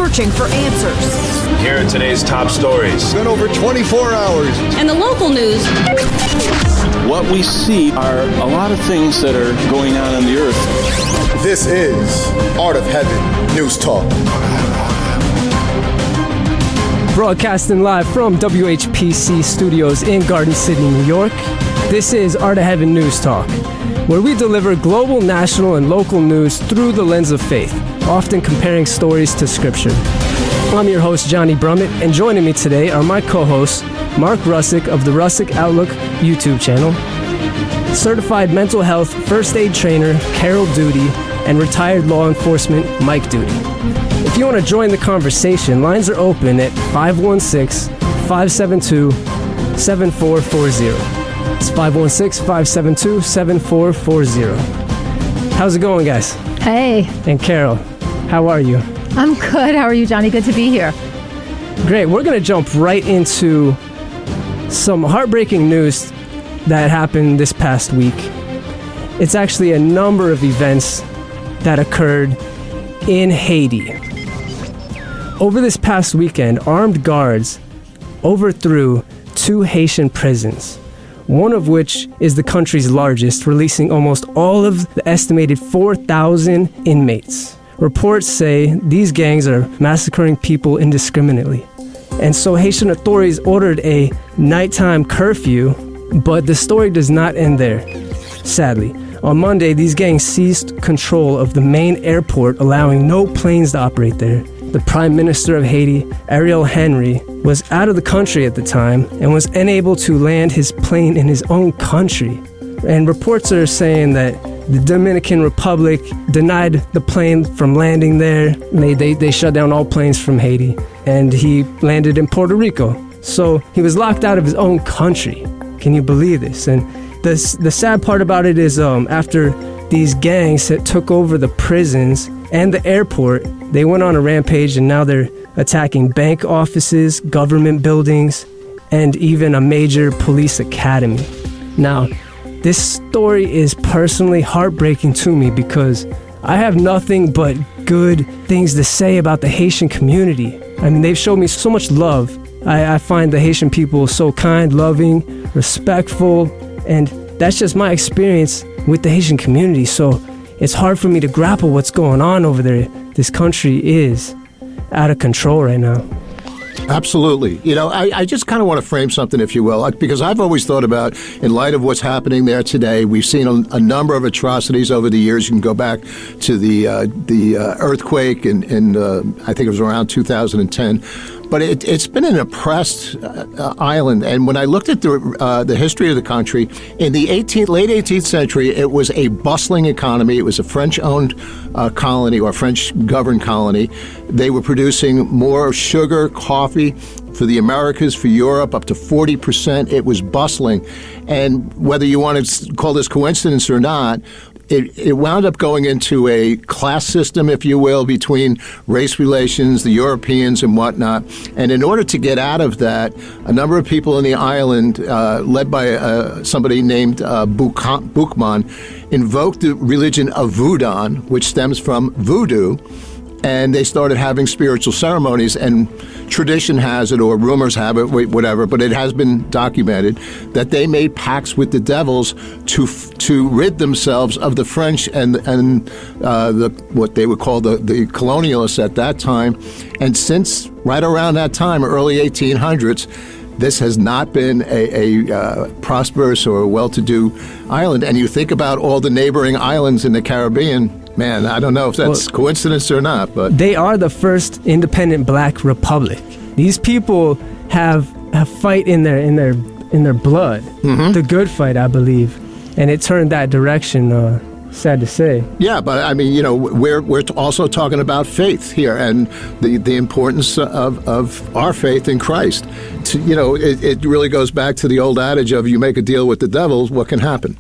searching for answers. Here are today's top stories. It's been over 24 hours. And the local news. What we see are a lot of things that are going on the earth. This is Art of Heaven News Talk. Broadcasting live from WHPC Studios in Garden City, New York. This is Art of Heaven News Talk, where we deliver global, national, and local news through the lens of faith, often comparing stories to Scripture. I'm your host, Johnny Brummett, and joining me today are my co-hosts, Mark Russick of the Russick Outlook YouTube channel, certified mental health first aid trainer Carol Duty, and retired law enforcement Mike Duty. If you want to join the conversation, lines are open at 516-572-7440. It's 516-572-7440. How's it going, guys? Hey. And Carol, how are you? I'm good. How are you, Johnny? Good to be here. Great. We're going to jump right into some heartbreaking news that happened this past week. It's actually a number of events that occurred in Haiti. Over this past weekend, armed guards overthrew 2 Haitian prisons, one of which is the country's largest, releasing almost all of the estimated 4,000 inmates. Reports say these gangs are massacring people indiscriminately. And so Haitian authorities ordered a nighttime curfew, but the story does not end there, sadly. On Monday, these gangs seized control of the main airport, allowing no planes to operate there. The Prime Minister of Haiti, Ariel Henry, was out of the country at the time and was unable to land his plane in his own country. And reports are saying that the Dominican Republic denied the plane from landing there. They shut down all planes from Haiti, and he landed in Puerto Rico. So he was locked out of his own country. Can you believe this? And the sad part about it is after these gangs that took over the prisons and the airport, they went on a rampage, and now they're attacking bank offices, government buildings, and even a major police academy. Now, this story is personally heartbreaking to me because I have nothing but good things to say about the Haitian community. I mean, they've shown me so much love. I find the Haitian people so kind, loving, respectful, and that's just my experience with the Haitian community. So it's hard for me to grapple what's going on over there. This country is out of control right now. Absolutely. You know, I just kind of want to frame something, if you will, because I've always thought about, in light of what's happening there today, we've seen a number of atrocities over the years. You can go back to the earthquake in I think it was around 2010. But it's been an oppressed island. And when I looked at the history of the country, in the late 18th century, it was a bustling economy. It was a French-owned colony or French-governed colony. They were producing more sugar, coffee for the Americas, for Europe, up to 40%. It was bustling. And whether you want to call this coincidence or not, it wound up going into a class system, if you will, between race relations, the Europeans and whatnot. And in order to get out of that, a number of people in the island, led by somebody named Boukman, invoked the religion of Voodoo, which stems from voodoo. And they started having spiritual ceremonies, and tradition has it, or rumors have it, whatever, but it has been documented that they made pacts with the devils to rid themselves of the French and what they would call the colonialists at that time. And since right around that time, early 1800s, this has not been a prosperous or well-to-do island. And you think about all the neighboring islands in the Caribbean. Man, I don't know if that's coincidence or not, but they are the first independent Black republic. These people have fight in their blood, the good fight, I believe, and it turned that direction. Sad to say. Yeah, but I mean, you know, we're also talking about faith here and the importance of our faith in Christ. You know, it really goes back to the old adage of you make a deal with the devil, what can happen?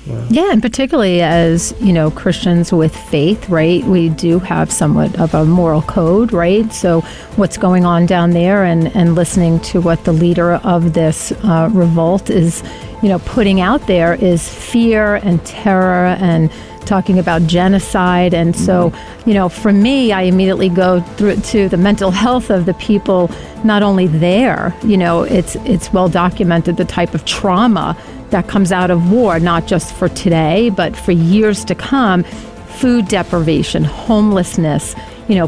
Wow. Yeah, and particularly as, you know, Christians with faith, right, we do have somewhat of a moral code, right? So what's going on down there and listening to what the leader of this revolt is, you know, putting out there is fear and terror and talking about genocide. And so, for me, I immediately go through to the mental health of the people, not only there, it's well documented the type of trauma that comes out of war, not just for today, but for years to come. Food deprivation, homelessness,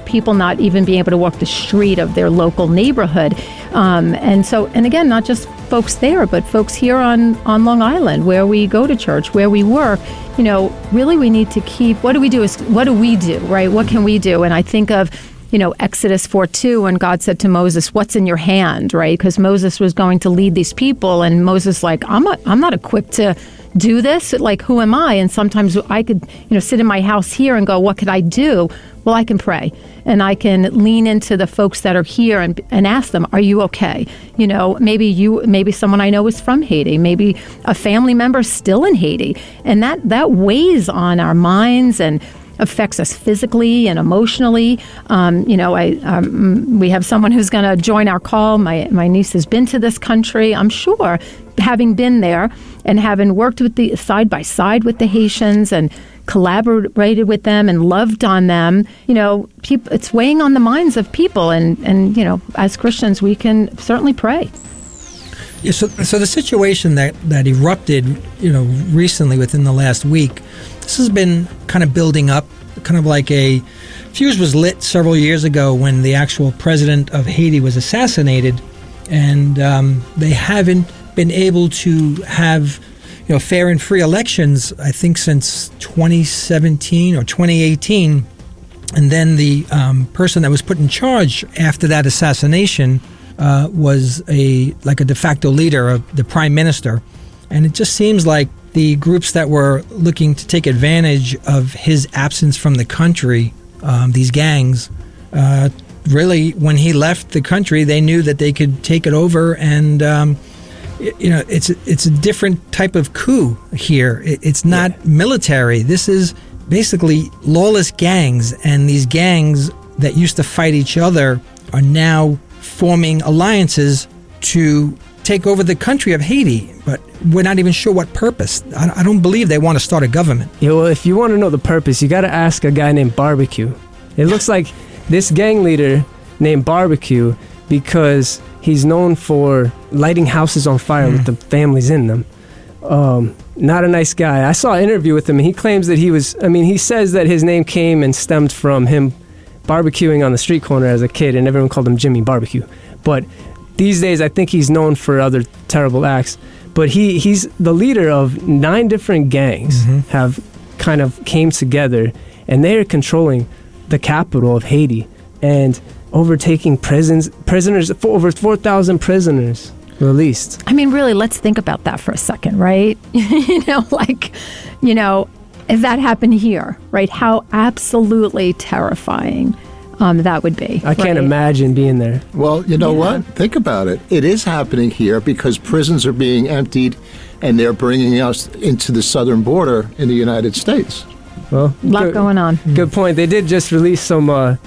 people not even being able to walk the street of their local neighborhood. And again, not just folks there, but folks here on Long Island, where we go to church, where we work. Really we need to keep, what do we do, right? What can we do? And I think of, Exodus 4:2, when God said to Moses, what's in your hand, right? Because Moses was going to lead these people, and Moses I'm not equipped to do this. Like, who am I? And sometimes I could, sit in my house here and go, what could I do? Well, I can pray, and I can lean into the folks that are here and ask them, are you okay? Maybe someone I know is from Haiti, maybe a family member still in Haiti, and that weighs on our minds and affects us physically and emotionally. We have someone who's going to join our call. My niece has been to this country. I'm sure, having been there and having worked with side by side with the Haitians and collaborated with them and loved on them, it's weighing on the minds of people. And as Christians, we can certainly pray. Yeah, so the situation that erupted, recently within the last week, this has been kind of building up, kind of like a fuse was lit several years ago when the actual president of Haiti was assassinated, and they haven't been able to have fair and free elections, I think, since 2017 or 2018. And then the person that was put in charge after that assassination was a de facto leader of the Prime Minister. And it just seems like the groups that were looking to take advantage of his absence from the country, these gangs, really, when he left the country, they knew that they could take it over. And, it's a different type of coup here. It's not military. This is basically lawless gangs. And these gangs that used to fight each other are now forming alliances to take over the country of Haiti, but we're not even sure what purpose. I don't believe they want to start a government. Yeah, well, if you want to know the purpose, you got to ask a guy named Barbecue. It looks like this gang leader named Barbecue because he's known for lighting houses on fire with the families in them. Not a nice guy. I saw an interview with him, and he claims that he says that his name came and stemmed from him barbecuing on the street corner as a kid, and everyone called him Jimmy Barbecue. But these days, I think he's known for other terrible acts. But he's the leader of 9 different gangs have kind of came together, and they are controlling the capital of Haiti and overtaking prisoners, over 4,000 prisoners released. I mean, really, let's think about that for a second, right? If that happened here, right, how absolutely terrifying that would be. I can't imagine being there. Well, you know what? Think about it. It is happening here because prisons are being emptied, and they're bringing us into the southern border in the United States. Well, a lot going on. Good point. They did just release some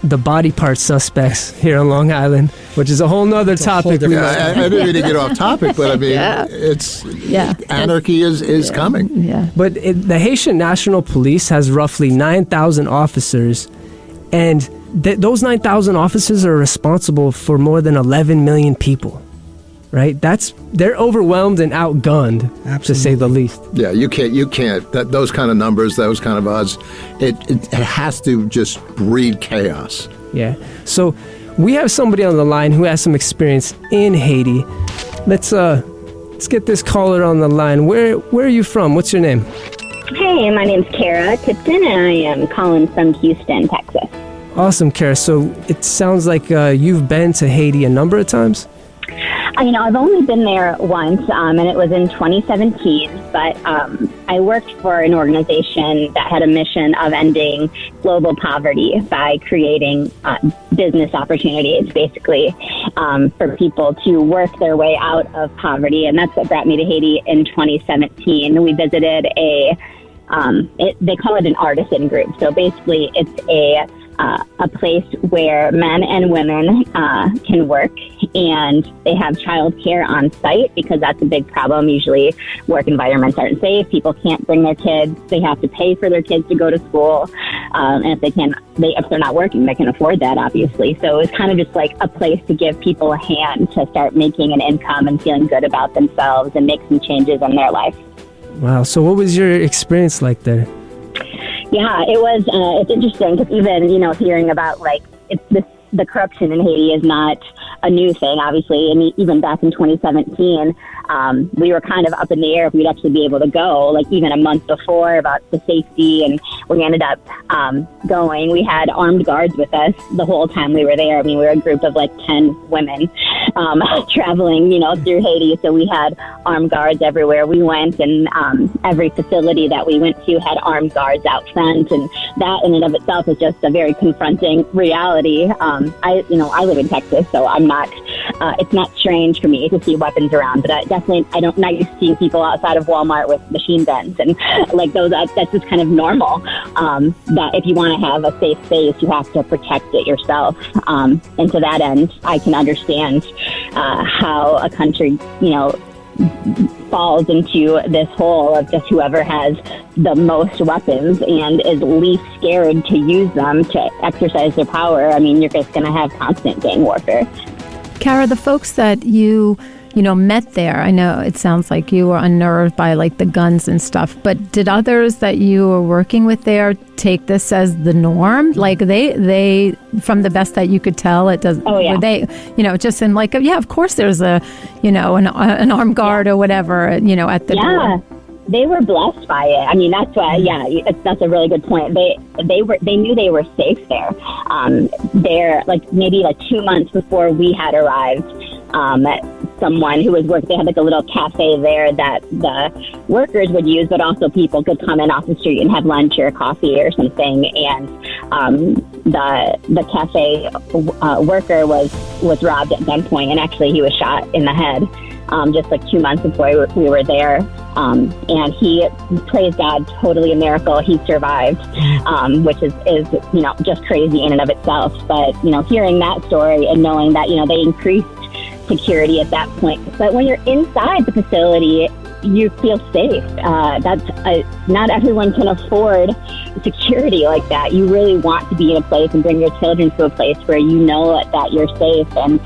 the body part suspects here on Long Island, which is a whole nother topic. I didn't mean to get off topic, but I mean, anarchy is coming. Yeah. But the Haitian National Police has roughly 9,000 officers, and those 9,000 officers are responsible for more than 11 million people. Right? They're overwhelmed and outgunned, to say the least. Yeah, you can't. Those kind of numbers, those kind of odds, it has to just breed chaos. Yeah. So we have somebody on the line who has some experience in Haiti. Let's get this caller on the line. Where are you from? What's your name? Hey, my name's Kara Tipton, and I am calling from Houston, Texas. Awesome, Kara. So it sounds like you've been to Haiti a number of times? I've only been there once, and it was in 2017, but I worked for an organization that had a mission of ending global poverty by creating business opportunities, basically, for people to work their way out of poverty, and that's what brought me to Haiti in 2017. We visited they call it an artisan group, so basically it's a a place where men and women can work, and they have childcare on site because that's a big problem. Usually work environments aren't safe. People can't bring their kids. They have to pay for their kids to go to school. And if they're not working, they can afford that, obviously. So it's kind of just like a place to give people a hand to start making an income and feeling good about themselves and make some changes in their life. Wow. So what was your experience like there? Yeah, it was. It's interesting because even hearing about the corruption in Haiti is not a new thing, obviously. And even back in 2017, we were kind of up in the air if we'd actually be able to go, like even a month before, about the safety. And we ended up going. We had armed guards with us the whole time we were there. I mean, we were a group of 10 women traveling, through Haiti. So we had armed guards everywhere we went, and every facility that we went to had armed guards out front. And that in and of itself is just a very confronting reality. I live in Texas, so I'm not, it's not strange for me to see weapons around, but I'm not used to seeing people outside of Walmart with machine guns and that's just kind of normal. That if you want to have a safe space, you have to protect it yourself. And to that end, I can understand how a country, falls into this hole of just whoever has the most weapons and is least scared to use them to exercise their power. I mean, you're just going to have constant gang warfare. Kara, the folks that you met there, I know it sounds like you were unnerved by the guns and stuff, but did others that you were working with there take this as the norm? They from the best that you could tell, it does. Oh, yeah. Were they, just in yeah, of course there's an armed guard or whatever, at the door. They were blessed by it. I mean, that's why. Yeah, that's a really good point. They knew they were safe there. They're maybe 2 months before we had arrived. Someone who was working, they had a little cafe there that the workers would use, but also people could come in off the street and have lunch or coffee or something. And the cafe worker was robbed at gunpoint, and actually he was shot in the head just 2 months before we were there. And he, praise God, totally a miracle. He survived, which is just crazy in and of itself. But hearing that story and knowing that they increased security at that point. But when you're inside the facility, you feel safe. Not everyone can afford security like that. You really want to be in a place and bring your children to a place where you know that you're safe. And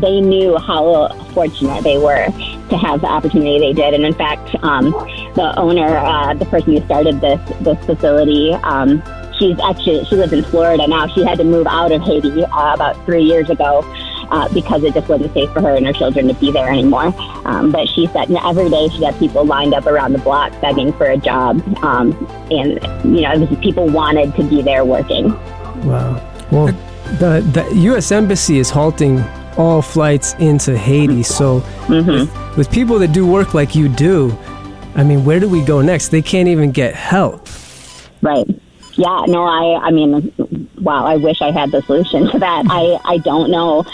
they knew how fortunate they were to have the opportunity they did. And in fact, the owner, the person who started this facility, she lives in Florida now. She had to move out of Haiti about 3 years ago because it just wasn't safe for her and her children to be there anymore. But she said every day she had people lined up around the block begging for a job. And, it was people wanted to be there working. Wow. Well, the U.S. Embassy is halting all flights into Haiti. So with people that do work like you do, I mean, where do we go next? They can't even get help. Right. Yeah, no, I mean, wow, I wish I had the solution to that. I don't know.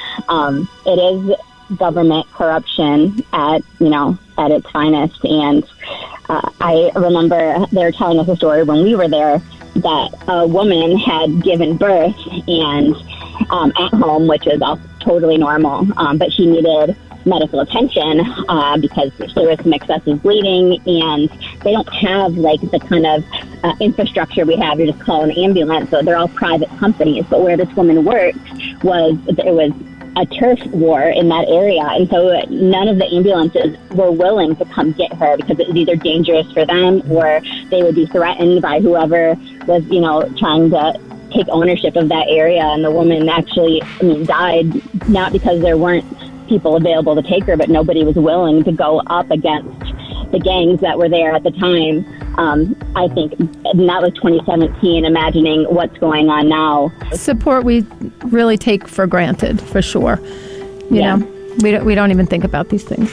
It is government corruption at its finest. And I remember they were telling us a story when we were there that a woman had given birth and at home, which is all totally normal, but she needed medical attention because there was some excessive bleeding, and they don't have the kind of infrastructure we have. You just call an ambulance, so they're all private companies. But where this woman worked there was a turf war in that area, and so none of the ambulances were willing to come get her because it was either dangerous for them or they would be threatened by whoever was trying to take ownership of that area. And the woman actually died, not because there weren't people available to take her, but nobody was willing to go up against the gangs that were there at the time. I think, and that was 2017, imagining what's going on now. Support we really take for granted, for sure. You know, we don't even think about these things.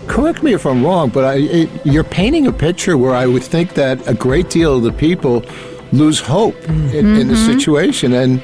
Correct me if I'm wrong, but you're painting a picture where I would think that a great deal of the people lose hope in the situation. And,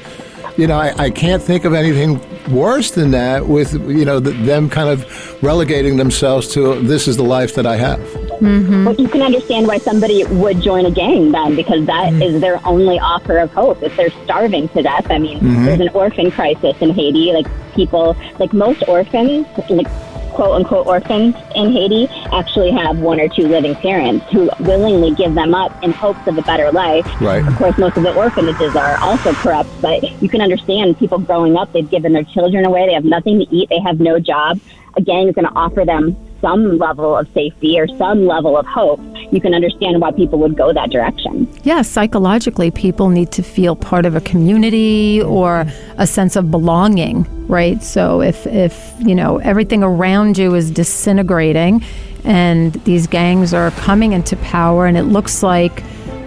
I can't think of anything worse than that with, them kind of relegating themselves to, this is the life that I have. But you can understand why somebody would join a gang then, because that is their only offer of hope. If they're starving to death, I mean, there's an orphan crisis in Haiti. Like people, like most orphans, like quote unquote orphans in Haiti, actually have one or two living parents who willingly give them up in hopes of a better life. Right. Of course, most of the orphanages are also corrupt, but you can understand people growing up, they've given their children away, they have nothing to eat, they have no job. A gang is going to offer them some level of safety or some level of hope. You can understand why people would go that direction. Yeah, psychologically, people need to feel part of a community or a sense of belonging, right? So if everything around you is disintegrating and these gangs are coming into power and it looks like,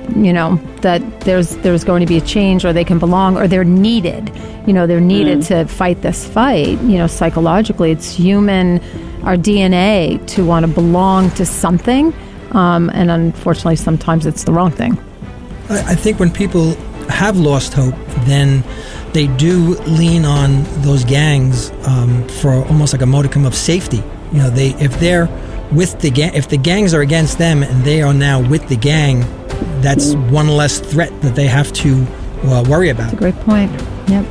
that there's going to be a change, or they can belong, or they're needed. They're needed to fight this fight. Psychologically, it's human, our DNA, to want to belong to something. And unfortunately, sometimes it's the wrong thing. I think when people have lost hope, then they do lean on those gangs for almost like a modicum of safety. If they're with the gang, if the gangs are against them and they are now with the gang, that's one less threat that they have to worry about. That's a great point. Yep.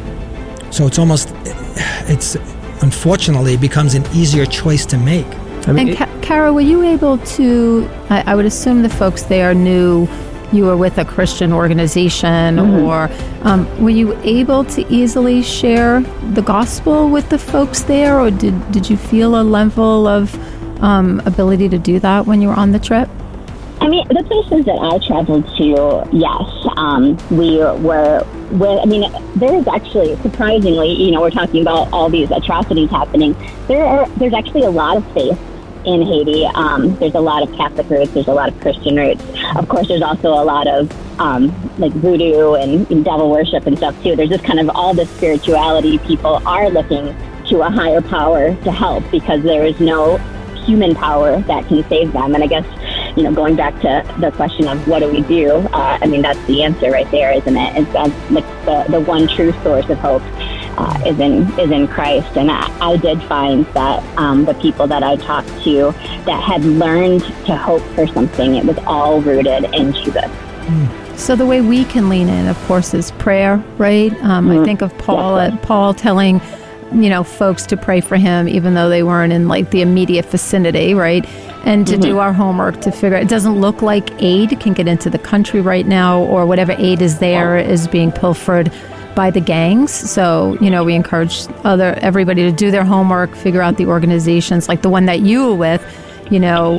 So it's unfortunately it becomes an easier choice to make. And Kara, were you able to, I would assume the folks there knew you were with a Christian organization, or were you able to easily share the gospel with the folks there, or did you feel a level of ability to do that when you were on the trip? I mean, the places that I traveled to, yes, we were there's actually, surprisingly, we're talking about all these atrocities happening. There's actually a lot of faith in Haiti. There's a lot of Catholic roots. There's a lot of Christian roots. Of course, there's also a lot of like voodoo and devil worship and stuff too. There's just kind of all this spirituality. People are looking to a higher power to help because there is no human power that can save them. And I guess, going back to the question of what do we do? That's the answer right there, isn't it? It's like the one true source of hope is in Christ. And I did find that the people that I talked to that had learned to hope for something, it was all rooted in Jesus. So the way we can lean in, of course, is prayer, right? I think of Paul telling folks to pray for him, even though they weren't in like the immediate vicinity, right? And to do our homework to figure it doesn't look like aid can get into the country right now, or whatever aid is there is being pilfered by the gangs. So, we encourage everybody to do their homework, figure out the organizations, like the one that you were with,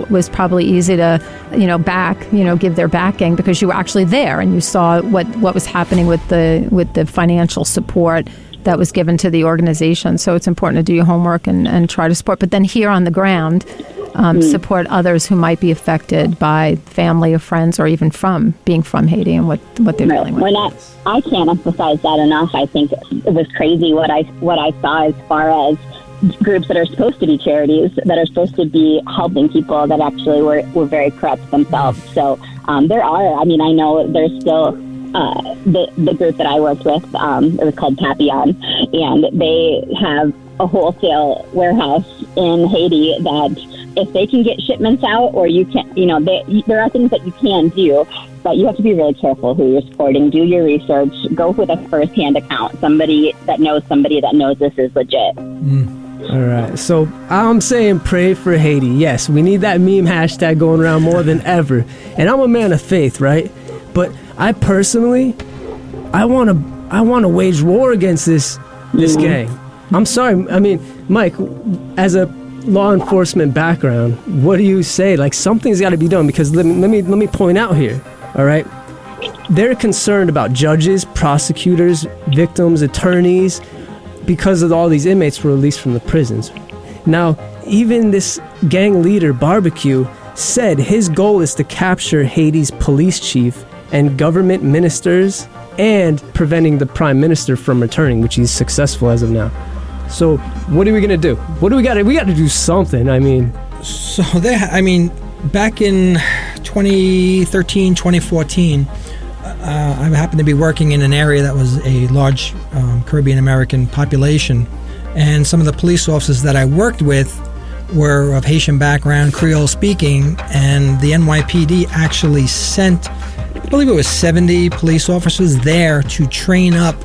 was probably easy to, give their backing because you were actually there and you saw what was happening with the financial support that was given to the organization. So it's important to do your homework and try to support. But then here on the ground, support others who might be affected by family or friends, or even being from Haiti and what they're dealing with. I can't emphasize that enough. I think it was crazy what I saw as far as groups that are supposed to be charities, that are supposed to be helping people, that actually were very corrupt themselves. So there are, I know there's still the group that I worked with, it was called Papillon, and they have a wholesale warehouse in Haiti that if they can get shipments out, or you can, there are things that you can do, but you have to be really careful who you're supporting. Do your research. Go with a first-hand account, somebody that knows this is legit. All right, so I'm saying pray for Haiti. Yes, we need that meme hashtag going around more than ever. And I'm a man of faith, right? But I personally, I want to wage war against this gang. I'm sorry. Mike, as a law enforcement background, what do you say? Like, something's got to be done, because let me point out here. All right, they're concerned about judges, prosecutors, victims, attorneys, because of all these inmates were released from the prisons. Now, even this gang leader, Barbecue, said his goal is to capture Haiti's police chief and government ministers, and preventing the prime minister from returning, which he's successful as of now. So what are we going to do? What do we got to do something. So back in 2013, 2014, I happened to be working in an area that was a large Caribbean American population, and some of the police officers that I worked with were of Haitian background, Creole speaking, and the NYPD actually sent, I believe it was 70 police officers there to train up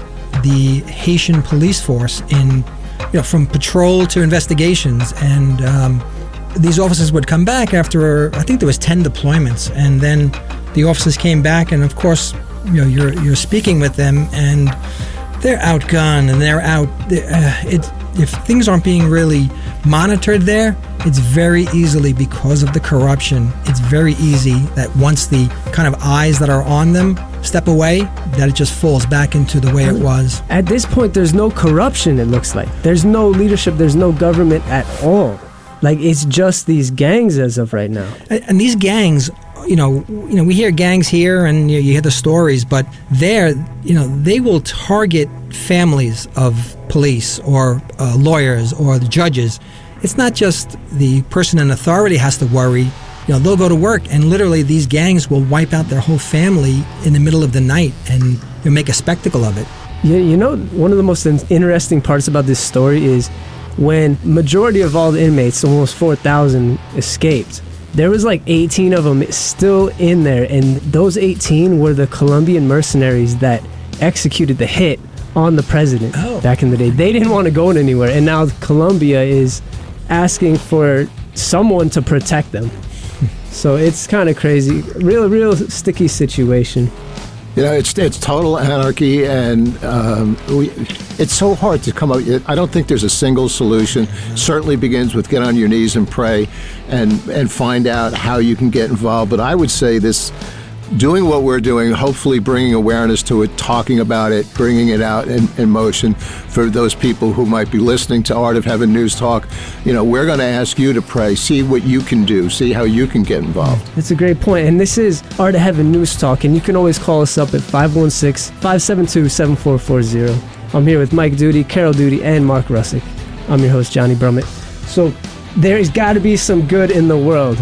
the Haitian police force in, from patrol to investigations. And these officers would come back after, I think there was 10 deployments, and then the officers came back, and of course, you're speaking with them, and they're outgunned, and they're out. If things aren't being really monitored there, it's very easily, because of the corruption, it's very easy that once the kind of eyes that are on them step away, that it just falls back into the way it was. At this point, there's no corruption, it looks like. There's no leadership, there's no government at all. Like, it's just these gangs as of right now. And these gangs, we hear gangs here and you hear the stories, but there, they will target families of police or lawyers or the judges. It's not just the person in authority has to worry. They'll go to work, and literally these gangs will wipe out their whole family in the middle of the night and make a spectacle of it. Yeah, one of the most interesting parts about this story is when majority of all the inmates, almost 4,000, escaped, there was like 18 of them still in there, and those 18 were the Colombian mercenaries that executed the hit on the president back in the day. They didn't want to go anywhere, and now Colombia is asking for someone to protect them. So it's kind of crazy. Real sticky situation. It's total anarchy, and it's so hard to come up. I don't think there's a single solution. Certainly begins with get on your knees and pray, and find out how you can get involved. But I would say this, doing what we're doing, hopefully bringing awareness to it, talking about it, bringing it out in motion for those people who might be listening to Art of Heaven News Talk. We're going to ask you to pray, see what you can do, see how you can get involved. That's a great point. And this is Art of Heaven News Talk, and you can always call us up at 516-572-7440. I'm here with Mike Duty, Carol Duty, and Mark Russick. I'm your host, Johnny Brummett. So there's got to be some good in the world.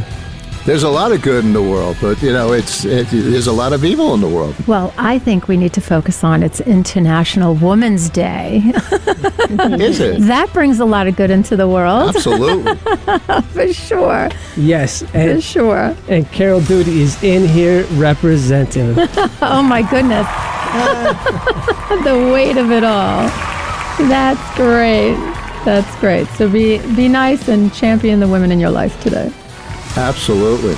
There's a lot of good in the world, but there's a lot of evil in the world. Well, I think we need to focus on it's International Women's Day. Is it? That brings a lot of good into the world. Absolutely. For sure. Yes. For sure. And Carol Duty is in here representing. Oh my goodness. The weight of it all. That's great. That's great. So be nice and champion the women in your life today. Absolutely.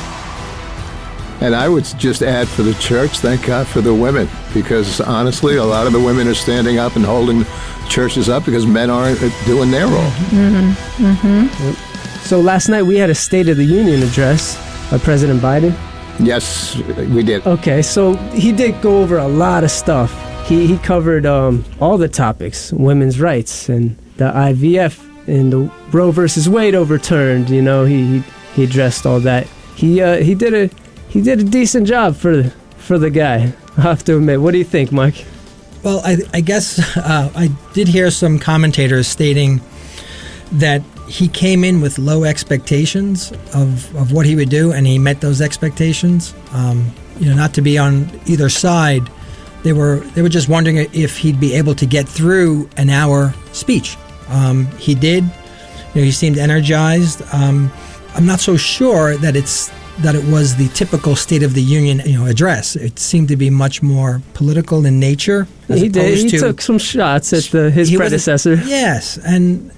And I would just add, for the church, thank God for the women, because honestly, a lot of the women are standing up and holding churches up because men aren't doing their role. Mm-hmm. Mm-hmm. So last night we had a State of the Union address by President Biden. Yes, we did. Okay, so he did go over a lot of stuff. He covered all the topics, women's rights and the IVF and the Roe versus Wade overturned. He addressed all that. He did a decent job for the guy, I have to admit. What do you think, Mike? Well, I guess I did hear some commentators stating that he came in with low expectations of what he would do, and he met those expectations. Not to be on either side, they were just wondering if he'd be able to get through an hour speech. He did. He seemed energized. I'm not so sure that it was the typical State of the Union, address. It seemed to be much more political in nature. He did. He took some shots at his predecessor. Yes, and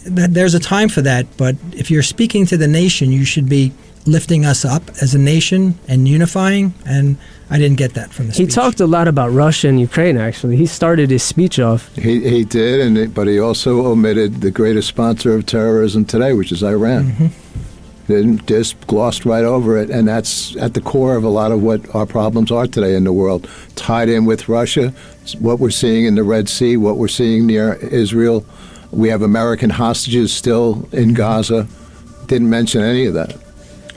there's a time for that. But if you're speaking to the nation, you should be lifting us up as a nation and unifying. And I didn't get that from the speech. He talked a lot about Russia and Ukraine, actually. He started his speech off. He did, but he also omitted the greatest sponsor of terrorism today, which is Iran. Mm-hmm. Didn't just glossed right over it, and that's at the core of a lot of what our problems are today in the world. Tied in with Russia, what we're seeing in the Red Sea, what we're seeing near Israel. We have American hostages still in Gaza. Didn't mention any of that.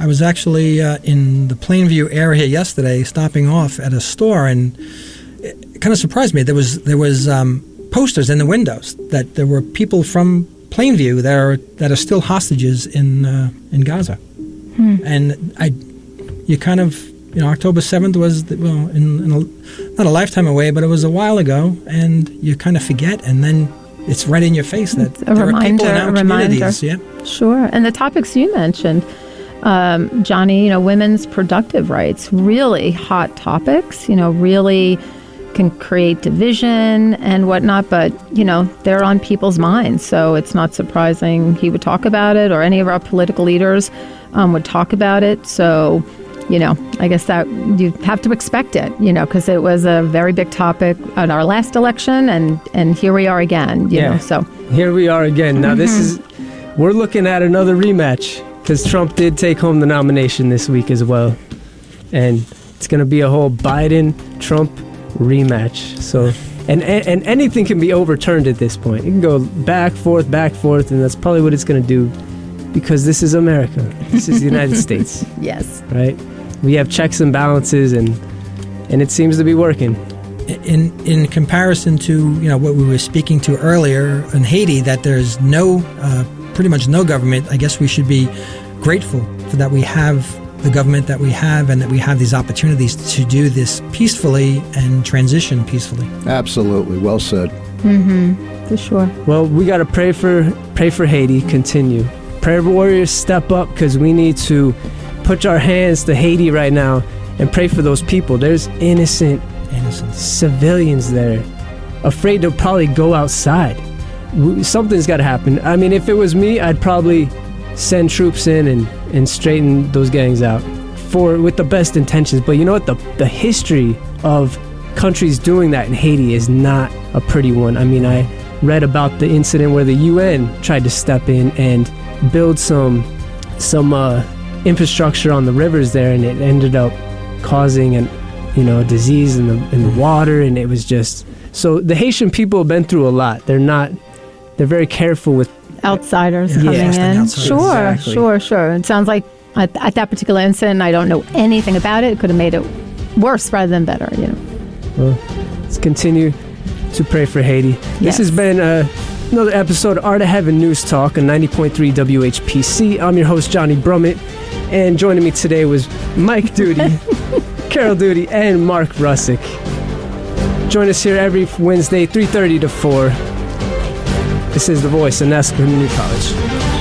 I was actually in the Plainview area yesterday, stopping off at a store, and it kind of surprised me. There was posters in the windows that there were people from Plainview that are still hostages in Gaza. And you kind of, October 7th was, not a lifetime away, but it was a while ago, and you kind of forget, and then it's right in your face that a there are people in our reminder. communities. Yeah. Sure. And the topics you mentioned, Johnny, women's productive rights, really hot topics, really can create division and whatnot, but, they're on people's minds. So it's not surprising he would talk about it, or any of our political leaders would talk about it. So, I guess that you have to expect it, because it was a very big topic at our last election, and here we are again, so. Here we are again. Now we're looking at another rematch, because Trump did take home the nomination this week as well. And it's going to be a whole Biden-Trump rematch. So, and anything can be overturned at this point. It can go back, forth, and that's probably what it's going to do, because this is America. This is the United States. Yes. Right? We have checks and balances, and it seems to be working. In comparison to what we were speaking to earlier in Haiti, that there's pretty much no government, I guess we should be grateful for that we have the government that we have, and that we have these opportunities to do this peacefully and transition peacefully. Absolutely. Well said. For sure. Well, we got to pray for Haiti. Continue. Prayer warriors, step up, because we need to put our hands to Haiti right now and pray for those people. There's innocent civilians there, afraid to probably go outside. Something's got to happen. I mean, if it was me, I'd probably send troops in and straighten those gangs out with the best intentions. But you know what? The history of countries doing that in Haiti is not a pretty one. I mean, I read about the incident where the UN tried to step in and build some infrastructure on the rivers there, and it ended up causing a disease in the water, and it was just so. The Haitian people have been through a lot. They're very careful with outsiders coming in. Outsiders. Sure. It sounds like at that particular incident, I don't know anything about it. It could have made it worse rather than better. Well, let's continue to pray for Haiti. Yes. This has been another episode of Art of Heaven News Talk on 90.3 WHPC. I'm your host, Johnny Brummett, and joining me today was Mike Duty, Carol Duty, and Mark Russick. Join us here every Wednesday, 3:30 to 4. This is The Voice of Ness Community College.